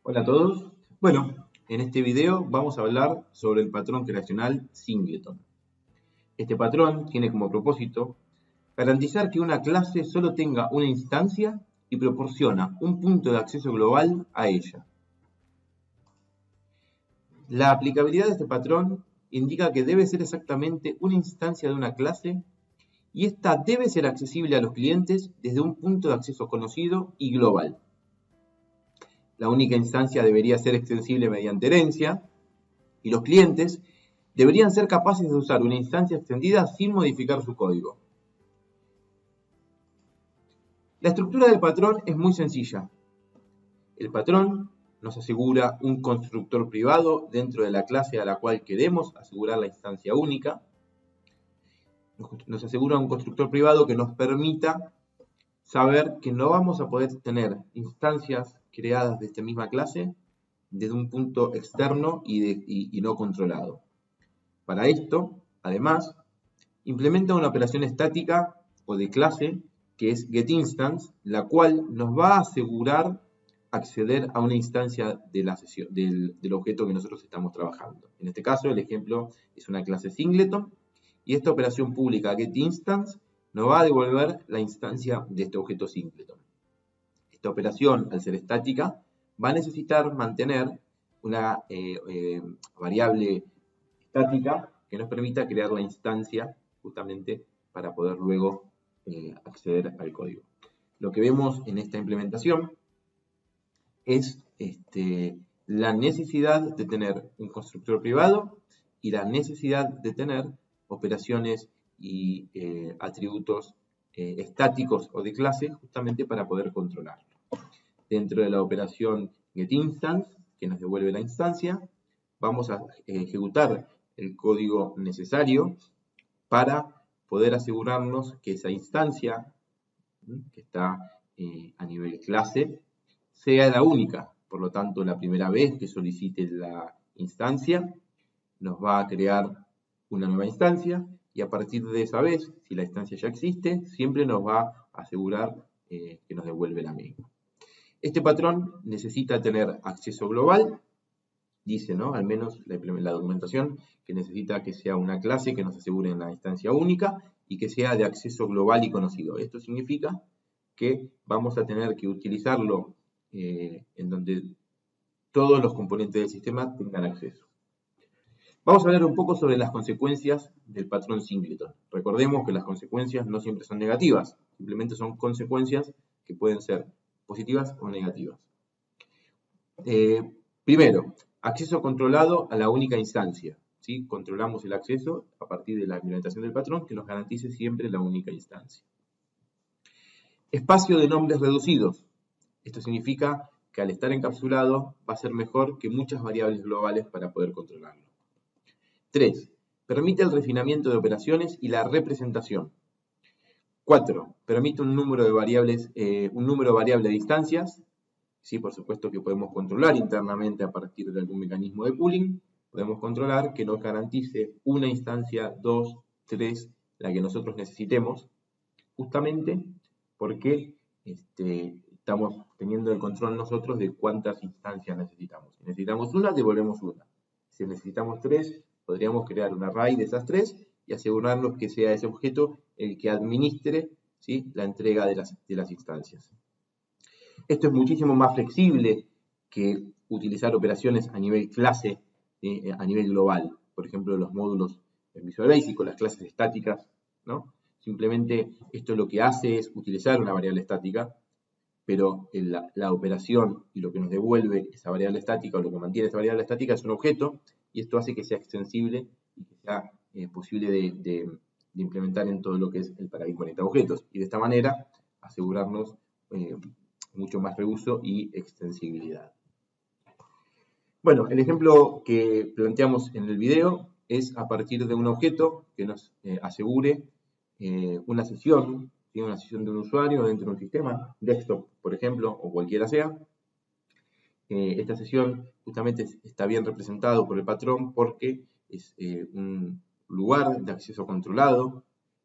Hola a todos. Bueno, en este video vamos a hablar sobre el patrón creacional Singleton. Este patrón tiene como propósito garantizar que una clase solo tenga una instancia y proporciona un punto de acceso global a ella. La aplicabilidad de este patrón indica que debe ser exactamente una instancia de una clase y esta debe ser accesible a los clientes desde un punto de acceso conocido y global. La única instancia debería ser extensible mediante herencia y los clientes deberían ser capaces de usar una instancia extendida sin modificar su código. La estructura del patrón es muy sencilla. El patrón nos asegura un constructor privado dentro de la clase a la cual queremos asegurar la instancia única. Nos asegura un constructor privado que nos permita saber que no vamos a poder tener instancias creadas de esta misma clase desde un punto externo y no controlado. Para esto, además, implementa una operación estática o de clase que es getInstance, la cual nos va a asegurar acceder a una instancia de la sesión, del objeto que nosotros estamos trabajando. En este caso, el ejemplo es una clase Singleton, y esta operación pública getInstance nos va a devolver la instancia de este objeto Singleton. Esta operación, al ser estática, va a necesitar mantener una variable estática que nos permita crear la instancia justamente para poder luego acceder al código. Lo que vemos en esta implementación es la necesidad de tener un constructor privado y la necesidad de tener operaciones y atributos estáticos o de clase justamente para poder controlarlo. Dentro de la operación getInstance, que nos devuelve la instancia, vamos a ejecutar el código necesario para poder asegurarnos que esa instancia que está a nivel clase sea la única. Por lo tanto, la primera vez que solicite la instancia, nos va a crear una nueva instancia y a partir de esa vez, si la instancia ya existe, siempre nos va a asegurar que nos devuelve la misma. Este patrón necesita tener acceso global. Dice, ¿no? Al menos la documentación, que necesita que sea una clase que nos asegure en la instancia única y que sea de acceso global y conocido. Esto significa que vamos a tener que utilizarlo en donde todos los componentes del sistema tengan acceso. Vamos a hablar un poco sobre las consecuencias del patrón Singleton. Recordemos que las consecuencias no siempre son negativas, simplemente son consecuencias que pueden ser positivas o negativas. Primero, acceso controlado a la única instancia. ¿Sí? Controlamos el acceso a partir de la implementación del patrón que nos garantice siempre la única instancia. Espacio de nombres reducidos. Esto significa que al estar encapsulado va a ser mejor que muchas variables globales para poder controlarlo. 3. Permite el refinamiento de operaciones y la representación. 4. Permite un número variable de instancias. Sí, por supuesto que podemos controlar internamente a partir de algún mecanismo de pooling. Podemos controlar que nos garantice una instancia, 2, 3, la que nosotros necesitemos, justamente porque estamos teniendo el control nosotros de cuántas instancias necesitamos. Si necesitamos una, devolvemos una. Si necesitamos 3, podríamos crear un array de esas 3 y asegurarnos que sea ese objeto el que administre, ¿sí?, la entrega de las instancias. Esto es muchísimo más flexible que utilizar operaciones a nivel clase, a nivel global. Por ejemplo, los módulos en Visual Basic o las clases estáticas, ¿no? Simplemente esto lo que hace es utilizar una variable estática, pero la operación y lo que nos devuelve esa variable estática o lo que mantiene esa variable estática es un objeto, y esto hace que sea extensible y que sea posible de implementar en todo lo que es el paradigma de objetos. Y de esta manera asegurarnos mucho más reuso y extensibilidad. Bueno, el ejemplo que planteamos en el video es a partir de un objeto que nos asegure una sesión de un usuario dentro de un sistema, desktop, por ejemplo, o cualquiera sea. Esta sesión justamente está bien representado por el patrón porque es un lugar de acceso controlado,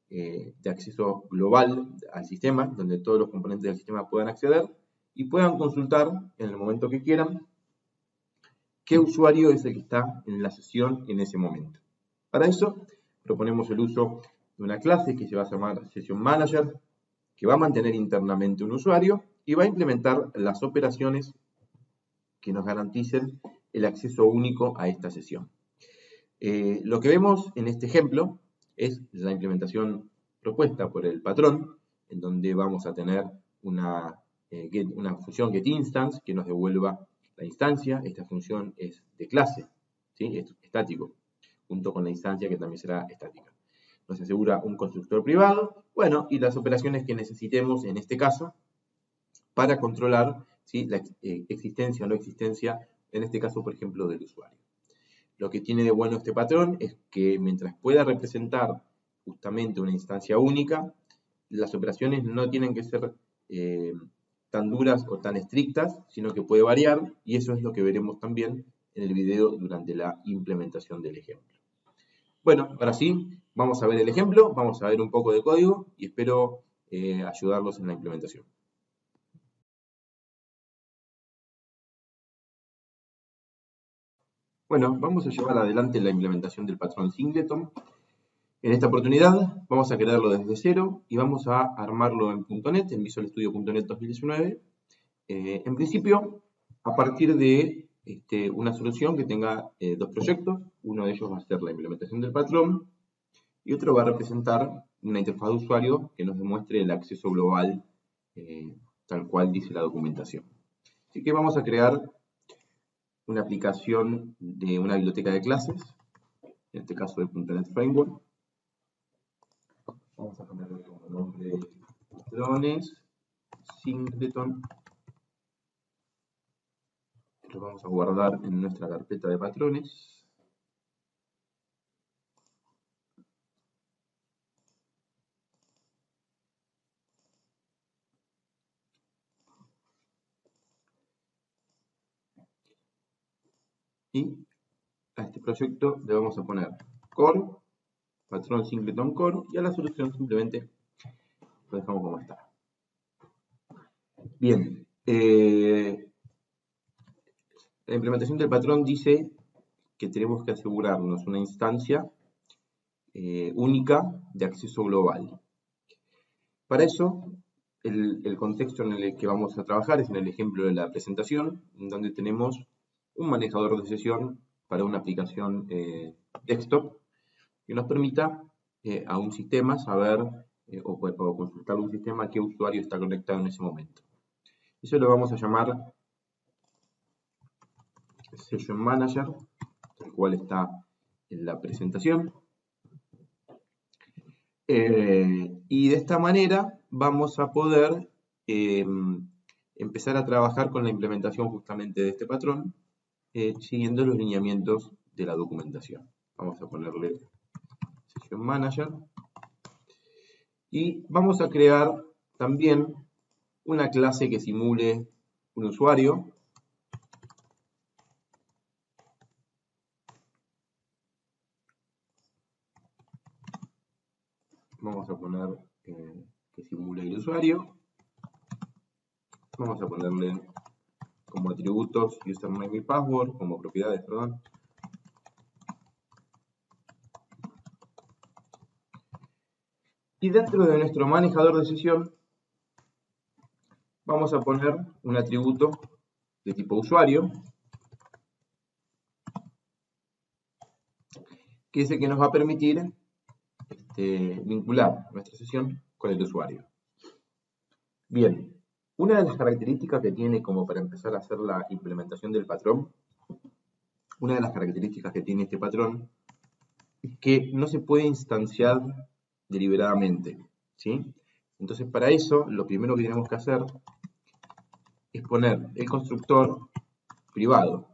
de acceso global al sistema, donde todos los componentes del sistema puedan acceder y puedan consultar en el momento que quieran qué usuario es el que está en la sesión en ese momento. Para eso, proponemos el uso de una clase que se va a llamar Session Manager, que va a mantener internamente un usuario y va a implementar las operaciones que nos garanticen el acceso único a esta sesión. Lo que vemos en este ejemplo es la implementación propuesta por el patrón, en donde vamos a tener una función getInstance que nos devuelva la instancia. Esta función es de clase, ¿sí? Es estático, junto con la instancia que también será estática. Nos asegura un constructor privado, bueno, y las operaciones que necesitemos en este caso para controlar, ¿sí?, la existencia o no existencia, en este caso, por ejemplo, del usuario. Lo que tiene de bueno este patrón es que mientras pueda representar justamente una instancia única, las operaciones no tienen que ser tan duras o tan estrictas, sino que puede variar, y eso es lo que veremos también en el video durante la implementación del ejemplo. Bueno, ahora sí, vamos a ver el ejemplo, vamos a ver un poco de código y espero ayudarlos en la implementación. Bueno, vamos a llevar adelante la implementación del patrón Singleton. En esta oportunidad vamos a crearlo desde cero y vamos a armarlo en .NET, en Visual Studio.NET 2019. En principio, a partir de una solución que tenga dos proyectos. Uno de ellos va a ser la implementación del patrón y otro va a representar una interfaz de usuario que nos demuestre el acceso global tal cual dice la documentación. Así que vamos a crear una aplicación de una biblioteca de clases, en este caso de .NET Framework. Vamos a ponerle como nombre patrones, Singleton. Lo vamos a guardar en nuestra carpeta de patrones. Y a este proyecto le vamos a poner core, patrón Singleton core, y a la solución simplemente lo dejamos como está. Bien, la implementación del patrón dice que tenemos que asegurarnos una instancia única de acceso global. Para eso, el contexto en el que vamos a trabajar es en el ejemplo de la presentación, donde tenemos un manejador de sesión para una aplicación desktop que nos permita a un sistema saber o consultar un sistema a qué usuario está conectado en ese momento. Eso lo vamos a llamar Session Manager, el cual está en la presentación. Y de esta manera vamos a poder empezar a trabajar con la implementación justamente de este patrón, siguiendo los lineamientos de la documentación. Vamos a ponerle Session Manager. Y vamos a crear también una clase que simule un usuario. Vamos a poner que simule el usuario. Vamos a ponerle como atributos username y password, como propiedades, perdón. Y dentro de nuestro manejador de sesión vamos a poner un atributo de tipo usuario, que es el que nos va a permitir vincular nuestra sesión con el usuario. Bien, una de las características que tiene como para empezar a hacer la implementación del patrón, una de las características que tiene este patrón es que no se puede instanciar deliberadamente, ¿sí? Entonces, para eso, lo primero que tenemos que hacer es poner el constructor privado,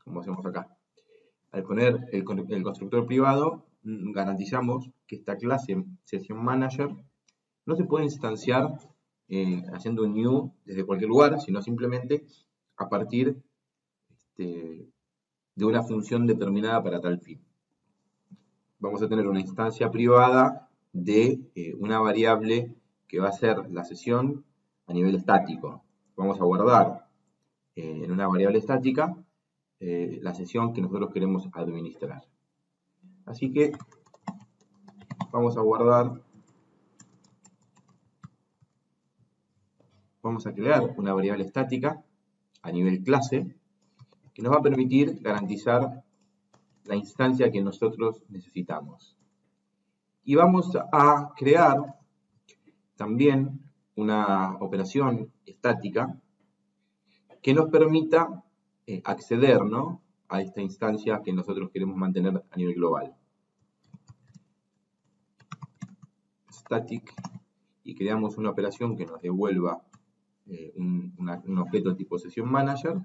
como hacemos acá. Al poner el constructor privado, garantizamos que esta clase Session Manager no se puede instanciar haciendo un new desde cualquier lugar, sino simplemente a partir de una función determinada para tal fin. Vamos a tener una instancia privada de una variable que va a ser la sesión a nivel estático. Vamos a guardar en una variable estática la sesión que nosotros queremos administrar. Así que vamos a guardar, vamos a crear una variable estática a nivel clase que nos va a permitir garantizar la instancia que nosotros necesitamos. Y vamos a crear también una operación estática que nos permita acceder, ¿no?, a esta instancia que nosotros queremos mantener a nivel global. Static, y creamos una operación que nos devuelva un objeto tipo session manager.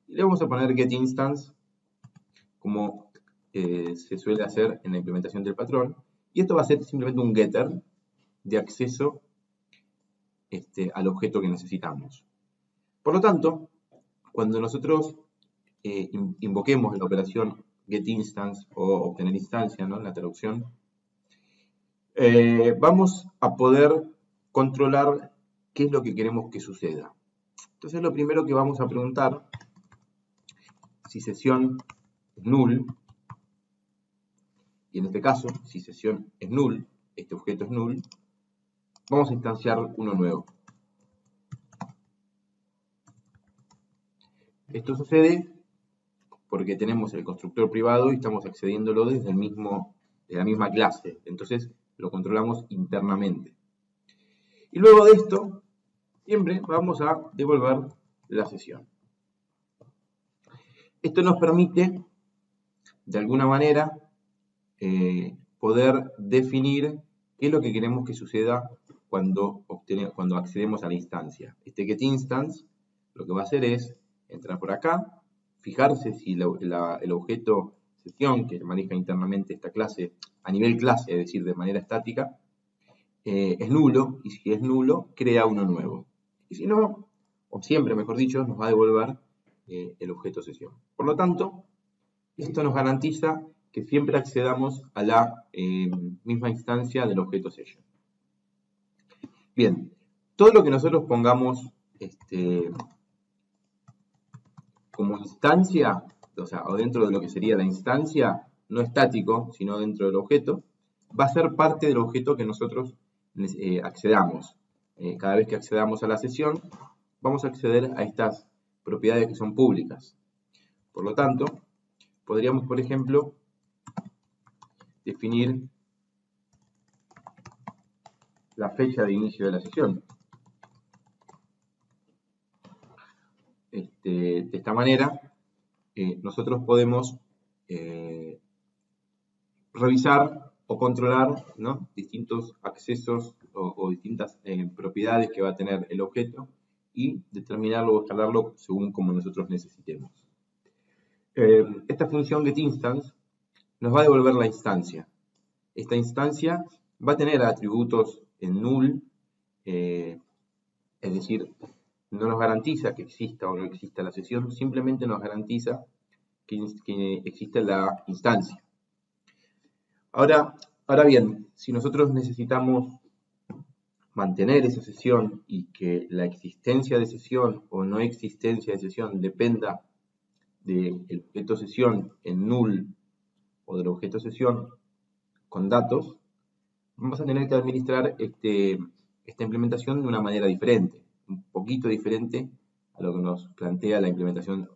Y le vamos a poner getInstance, como se suele hacer en la implementación del patrón. Y esto va a ser simplemente un getter de acceso al objeto que necesitamos. Por lo tanto, cuando nosotros invoquemos la operación getInstance o obtener instancia, ¿no?, en la traducción, vamos a poder controlar qué es lo que queremos que suceda. Entonces, lo primero que vamos a preguntar, si sesión es null, y en este caso, si sesión es null, este objeto es null, vamos a instanciar uno nuevo. Esto sucede porque tenemos el constructor privado y estamos accediéndolo desde la misma clase. Entonces lo controlamos internamente. Y luego de esto, siempre vamos a devolver la sesión. Esto nos permite, de alguna manera, poder definir qué es lo que queremos que suceda cuando accedemos a la instancia. Este getInstance lo que va a hacer es entrar por acá, fijarse si el objeto sesión que maneja internamente esta clase a nivel clase, es decir, de manera estática, es nulo, y si es nulo, crea uno nuevo. Y si no, o siempre, mejor dicho, nos va a devolver el objeto sesión. Por lo tanto, esto nos garantiza que siempre accedamos a la misma instancia del objeto session. Bien, todo lo que nosotros pongamos como instancia, o dentro de lo que sería la instancia, no estático, sino dentro del objeto, va a ser parte del objeto que nosotros accedamos. Cada vez que accedamos a la sesión, vamos a acceder a estas propiedades que son públicas. Por lo tanto, podríamos, por ejemplo, definir la fecha de inicio de la sesión. De esta manera, nosotros podemos revisar o controlar, ¿no?, distintos accesos o distintas propiedades que va a tener el objeto y determinarlo o escalarlo según como nosotros necesitemos. Esta función getInstance nos va a devolver la instancia. Esta instancia va a tener atributos en null, es decir, no nos garantiza que exista o no exista la sesión, simplemente nos garantiza que existe la instancia. Ahora bien, si nosotros necesitamos mantener esa sesión y que la existencia de sesión o no existencia de sesión dependa del objeto sesión en null o del objeto sesión con datos, vamos a tener que administrar esta implementación de una manera diferente, un poquito diferente a lo que nos plantea la implementación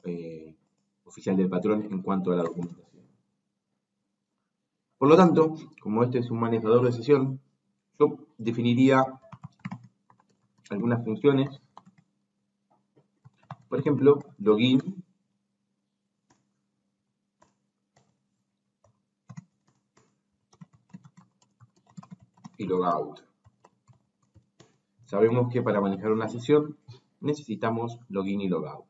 oficial del patrón en cuanto a la documentación. Por lo tanto, como este es un manejador de sesión, yo definiría algunas funciones. Por ejemplo, login y logout. Sabemos que para manejar una sesión necesitamos login y logout.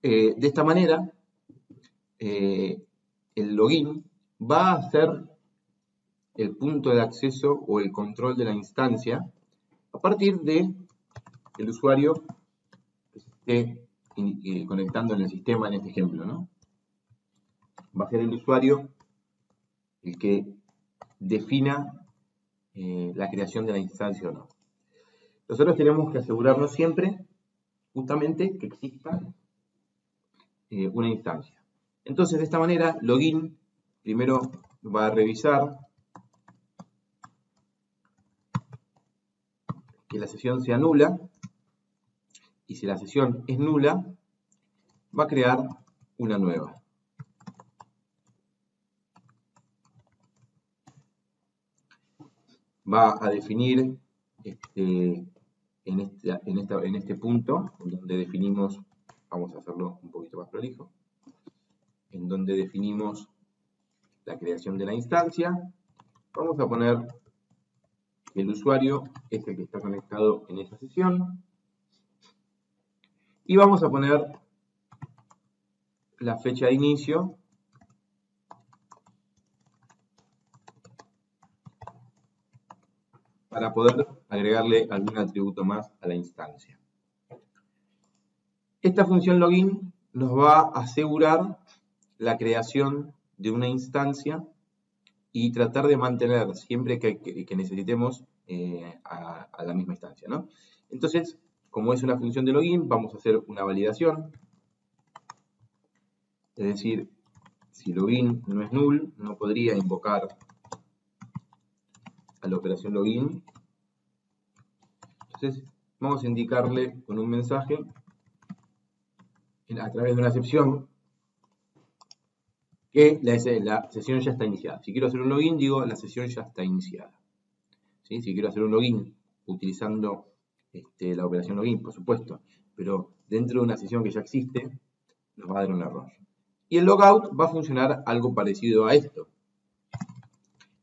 De esta manera, el login va a ser el punto de acceso o el control de la instancia a partir de el usuario que se esté conectando en el sistema en este ejemplo, ¿no? Va a ser el usuario el que defina la creación de la instancia o no. Nosotros tenemos que asegurarnos siempre justamente que exista una instancia. Entonces, de esta manera, login primero va a revisar que la sesión sea nula, y si la sesión es nula, va a crear una nueva. Va a definir en este punto, donde definimos, vamos a hacerlo un poquito más prolijo, en donde definimos la creación de la instancia, vamos a poner que el usuario es el que está conectado en esa sesión, y vamos a poner la fecha de inicio para poder agregarle algún atributo más a la instancia. Esta función login nos va a asegurar la creación de una instancia y tratar de mantener siempre que necesitemos a la misma instancia, ¿no? Entonces, como es una función de login, vamos a hacer una validación. Es decir, si login no es null, no podría invocar a la operación login. Entonces, vamos a indicarle con un mensaje a través de una excepción que la sesión ya está iniciada. Si quiero hacer un login, digo la sesión ya está iniciada. ¿Sí? Si quiero hacer un login utilizando la operación login, por supuesto, pero dentro de una sesión que ya existe, nos va a dar un error. Y el logout va a funcionar algo parecido a esto.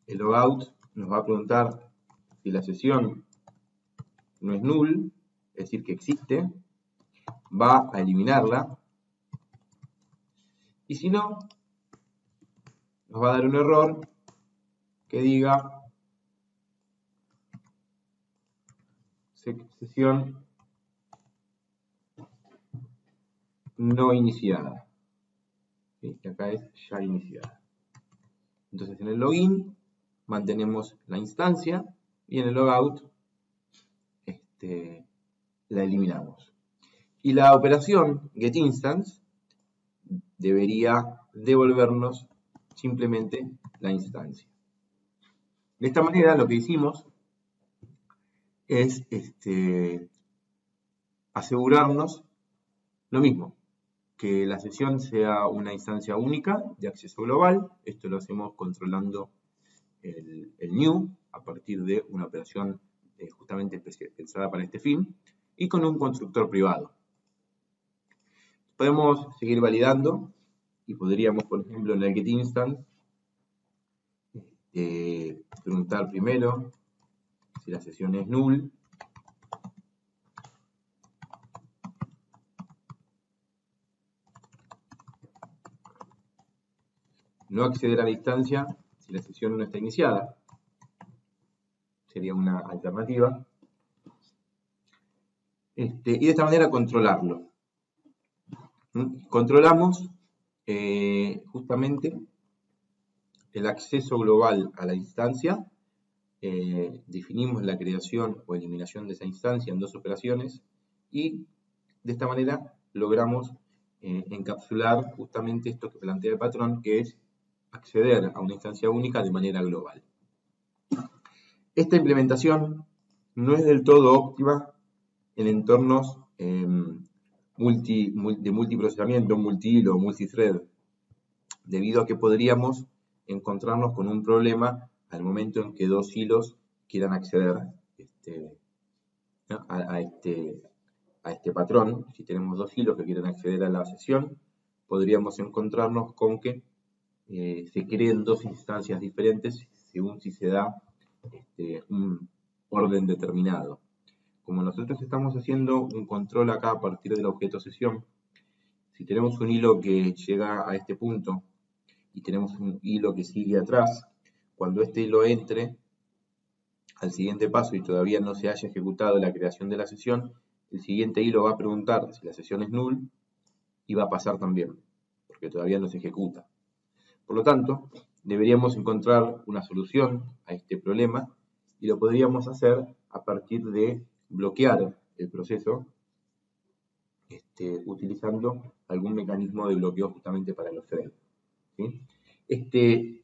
El logout nos va a preguntar si la sesión no es null, es decir, que existe, va a eliminarla, y si no, nos va a dar un error que diga sesión no iniciada. ¿Sí? Y acá es ya iniciada. Entonces en el login mantenemos la instancia y en el logout la eliminamos. Y la operación getInstance debería devolvernos simplemente la instancia. De esta manera lo que hicimos es asegurarnos lo mismo, que la sesión sea una instancia única de acceso global. Esto lo hacemos controlando el new a partir de una operación justamente pensada para este fin y con un constructor privado. Podemos seguir validando y podríamos, por ejemplo, en el getInstance preguntar primero si la sesión es null. No acceder a la instancia si la sesión no está iniciada. Sería una alternativa. Y de esta manera controlarlo. Controlamos justamente el acceso global a la instancia. Definimos la creación o eliminación de esa instancia en dos operaciones y de esta manera logramos encapsular justamente esto que plantea el patrón, que es acceder a una instancia única de manera global. Esta implementación no es del todo óptima en entornos de multiprocesamiento, multihilo o multithread, debido a que podríamos encontrarnos con un problema al momento en que dos hilos quieran acceder a este patrón. Si tenemos dos hilos que quieren acceder a la sesión, podríamos encontrarnos con que se creen dos instancias diferentes según si se da un orden determinado. Como nosotros estamos haciendo un control acá a partir del objeto sesión, si tenemos un hilo que llega a este punto y tenemos un hilo que sigue atrás, cuando este hilo entre al siguiente paso y todavía no se haya ejecutado la creación de la sesión, el siguiente hilo va a preguntar si la sesión es null y va a pasar también, porque todavía no se ejecuta. Por lo tanto, deberíamos encontrar una solución a este problema y lo podríamos hacer a partir de bloquear el proceso utilizando algún mecanismo de bloqueo justamente para los threads, ¿sí? Este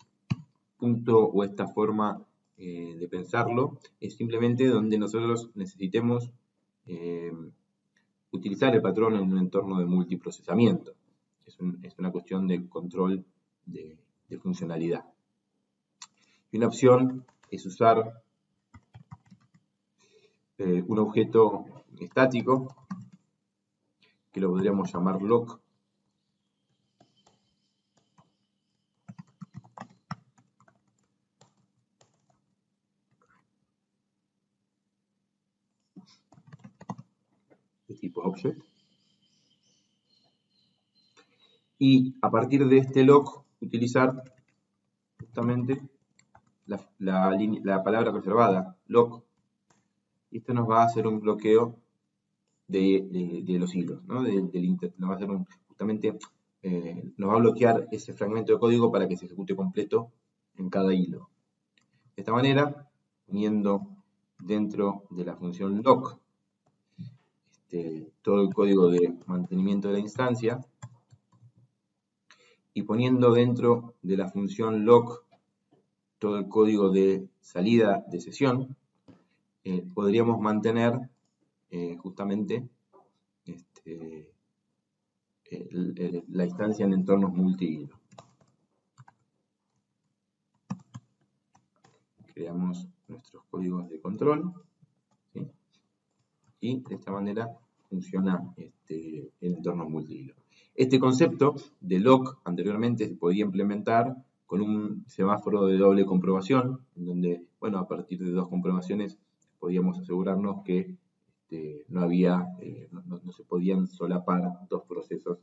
punto o esta forma de pensarlo es simplemente donde nosotros necesitemos utilizar el patrón en un entorno de multiprocesamiento. Es una cuestión de control de funcionalidad. Y una opción es usar un objeto estático que lo podríamos llamar lock. De tipo object. Y a partir de este lock utilizar justamente la palabra reservada, lock. Y esto nos va a hacer un bloqueo de los hilos, ¿no? Nos va a hacer justamente nos va a bloquear ese fragmento de código para que se ejecute completo en cada hilo. De esta manera, poniendo dentro de la función lock todo el código de mantenimiento de la instancia y poniendo dentro de la función lock todo el código de salida de sesión, podríamos mantener justamente la instancia en entornos multi-hilo. Creamos nuestros códigos de control, ¿sí? Y de esta manera funciona el entorno multi-hilo. Este concepto de lock anteriormente se podía implementar con un semáforo de doble comprobación, en donde, bueno, a partir de dos comprobaciones podíamos asegurarnos que no se podían solapar dos procesos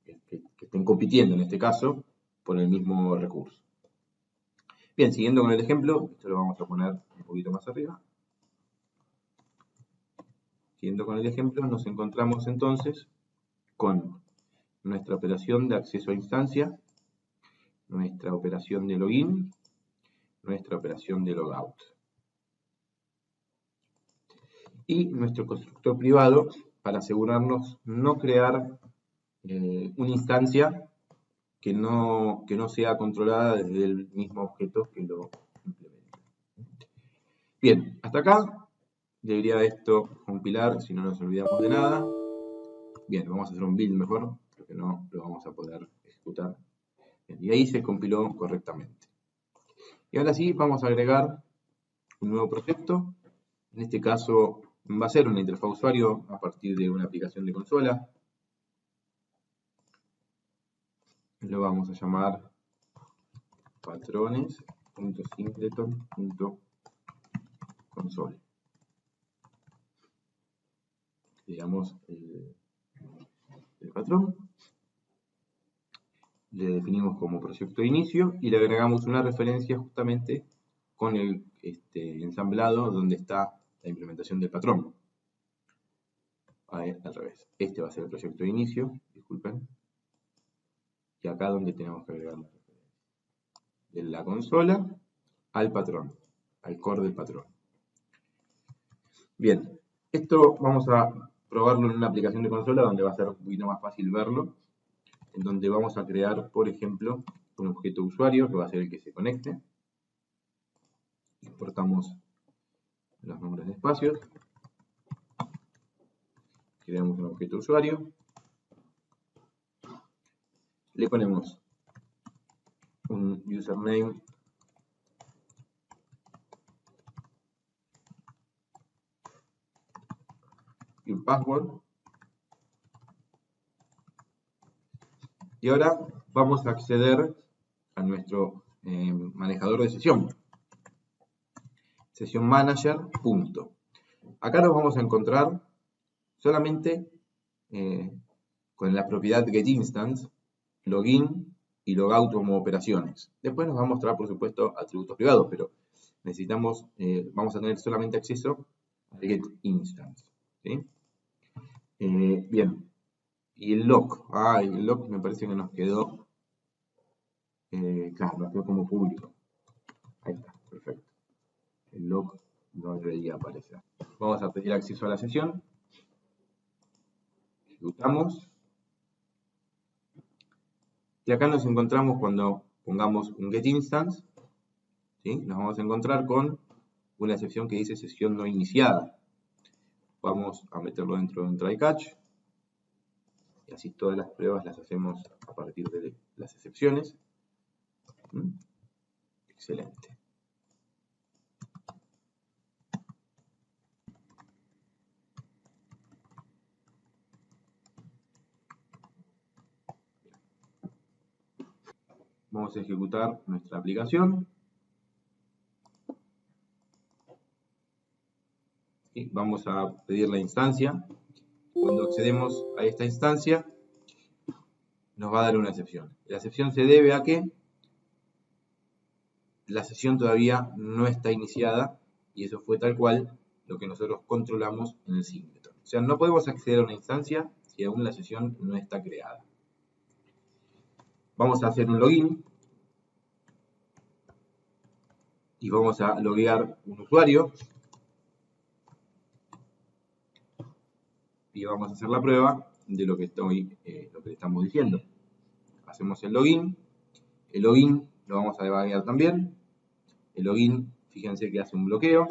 que estén compitiendo en este caso por el mismo recurso. Bien, siguiendo con el ejemplo, esto lo vamos a poner un poquito más arriba. Siguiendo con el ejemplo, nos encontramos entonces con nuestra operación de acceso a instancia, nuestra operación de login, nuestra operación de logout. Y nuestro constructor privado para asegurarnos no crear una instancia que no sea controlada desde el mismo objeto que lo implementa. Bien, hasta acá debería esto compilar si no nos olvidamos de nada. Bien, vamos a hacer un build mejor, porque no lo vamos a poder ejecutar. Bien, y ahí se compiló correctamente. Y ahora sí, vamos a agregar un nuevo proyecto. En este caso va a ser una interfaz usuario a partir de una aplicación de consola. Lo vamos a llamar patrones.singleton.console. Digamos el patrón. Le definimos como proyecto de inicio y le agregamos una referencia justamente con el ensamblado donde está la implementación del patrón. Al revés. Este va a ser el proyecto de inicio, disculpen. Y acá donde tenemos que agregar la referencia. De la consola al patrón, al core del patrón. Bien, esto vamos a probarlo en una aplicación de consola donde va a ser un poquito más fácil verlo. En donde vamos a crear, por ejemplo, un objeto usuario que va a ser el que se conecte. Importamos los nombres de espacios. Creamos un objeto usuario. Le ponemos un username y un password. Y ahora vamos a acceder a nuestro manejador de sesión. Sesión manager, punto. Acá nos vamos a encontrar solamente con la propiedad getInstance, login y logout como operaciones. Después nos va a mostrar, por supuesto, atributos privados, pero necesitamos, vamos a tener solamente acceso al getInstance. ¿Sí? Bien. Y el lock. El lock me parece que nos quedó, claro, nos quedó como público. Ahí está, perfecto. El lock no debería aparecer. Vamos a pedir acceso a la sesión. ejecutamos. Y acá nos encontramos cuando pongamos un getInstance, ¿sí? Nos vamos a encontrar con una excepción que dice sesión no iniciada. Vamos a meterlo dentro de un try catch. Y así todas las pruebas las hacemos a partir de las excepciones. Excelente. Vamos a ejecutar nuestra aplicación. Y vamos a pedir la instancia. Cuando accedemos a esta instancia, nos va a dar una excepción. La excepción se debe a que la sesión todavía no está iniciada, y eso fue tal cual lo que nosotros controlamos en el singleton. O sea, no podemos acceder a una instancia si aún la sesión no está creada. Vamos a hacer un login y vamos a loguear un usuario y vamos a hacer la prueba de lo que estamos diciendo. Hacemos el login lo vamos a debuguear también. El login, fíjense que hace un bloqueo,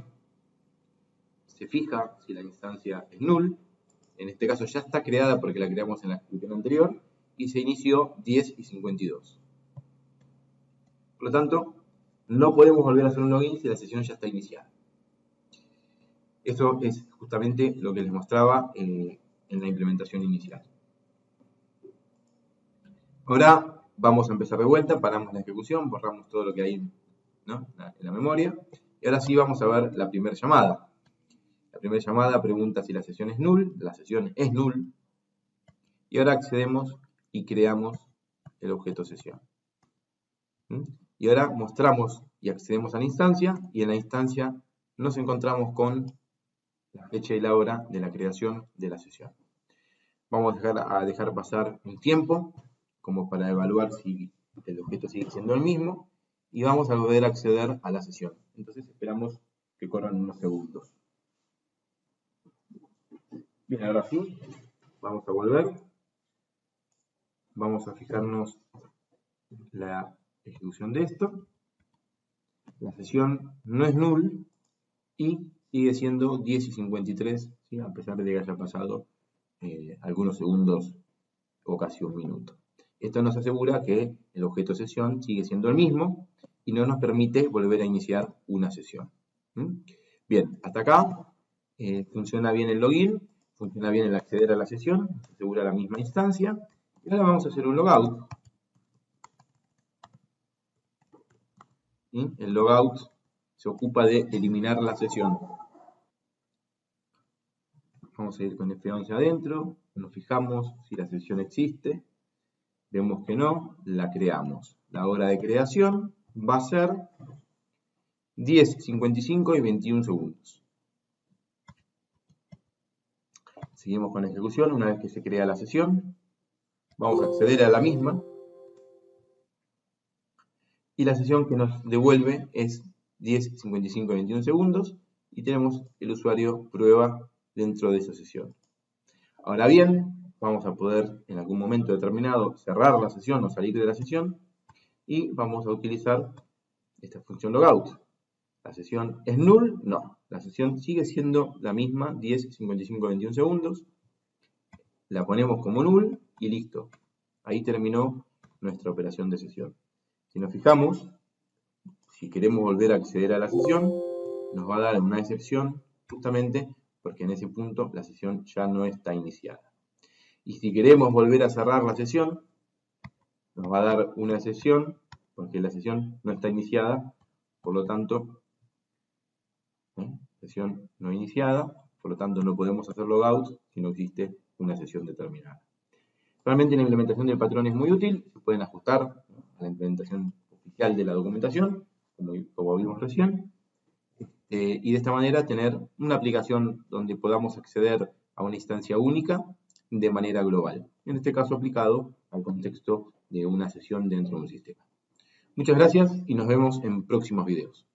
se fija si la instancia es null, en este caso ya está creada porque la creamos en la ejecución anterior, y se inició 10 y 52. Por lo tanto, no podemos volver a hacer un login si la sesión ya está iniciada. Eso es justamente lo que les mostraba en la implementación inicial. Ahora vamos a empezar de vuelta, paramos la ejecución, borramos todo lo que hay, ¿no?, en la memoria, y ahora sí vamos a ver la primera llamada. La primera llamada pregunta si la sesión es null, la sesión es null, y ahora accedemos y creamos el objeto sesión. Y ahora mostramos y accedemos a la instancia, y en la instancia nos encontramos con la fecha y la hora de la creación de la sesión. Vamos a dejar pasar un tiempo, como para evaluar si el objeto sigue siendo el mismo, y vamos a poder acceder a la sesión. Entonces esperamos que corran unos segundos. Bien, ahora sí, vamos a volver. Vamos a fijarnos la ejecución de esto. La sesión no es null y sigue siendo 10 y 53, ¿sí?, a pesar de que haya pasado algunos segundos o casi un minuto. Esto nos asegura que el objeto sesión sigue siendo el mismo y no nos permite volver a iniciar una sesión. Bien, hasta acá funciona bien el login, funciona bien el acceder a la sesión, nos asegura la misma instancia. Y ahora vamos a hacer un logout. El logout se ocupa de eliminar la sesión. Vamos a ir con F11 adentro, nos fijamos si la sesión existe, vemos que no, la creamos. La hora de creación va a ser 10, 55 y 21 segundos. Seguimos con la ejecución. Una vez que se crea la sesión, vamos a acceder a la misma, y la sesión que nos devuelve es 10, 55 y 21 segundos, y tenemos el usuario prueba dentro de esa sesión. Ahora bien, vamos a poder en algún momento determinado cerrar la sesión o salir de la sesión, y vamos a utilizar esta función logout. ¿La sesión es null? No. La sesión sigue siendo la misma, 10, 55, 21 segundos. La ponemos como null y listo. Ahí terminó nuestra operación de sesión. Si nos fijamos, si queremos volver a acceder a la sesión, nos va a dar una excepción justamente porque en ese punto la sesión ya no está iniciada. Y si queremos volver a cerrar la sesión, nos va a dar una excepción porque la sesión no está iniciada, por lo tanto, sesión no iniciada, por lo tanto no podemos hacer logout si no existe una sesión determinada. Realmente la implementación del patrón es muy útil, se pueden ajustar a la implementación oficial de la documentación, como vimos recién, y de esta manera tener una aplicación donde podamos acceder a una instancia única de manera global, en este caso aplicado al contexto de una sesión dentro de un sistema. Muchas gracias y nos vemos en próximos videos.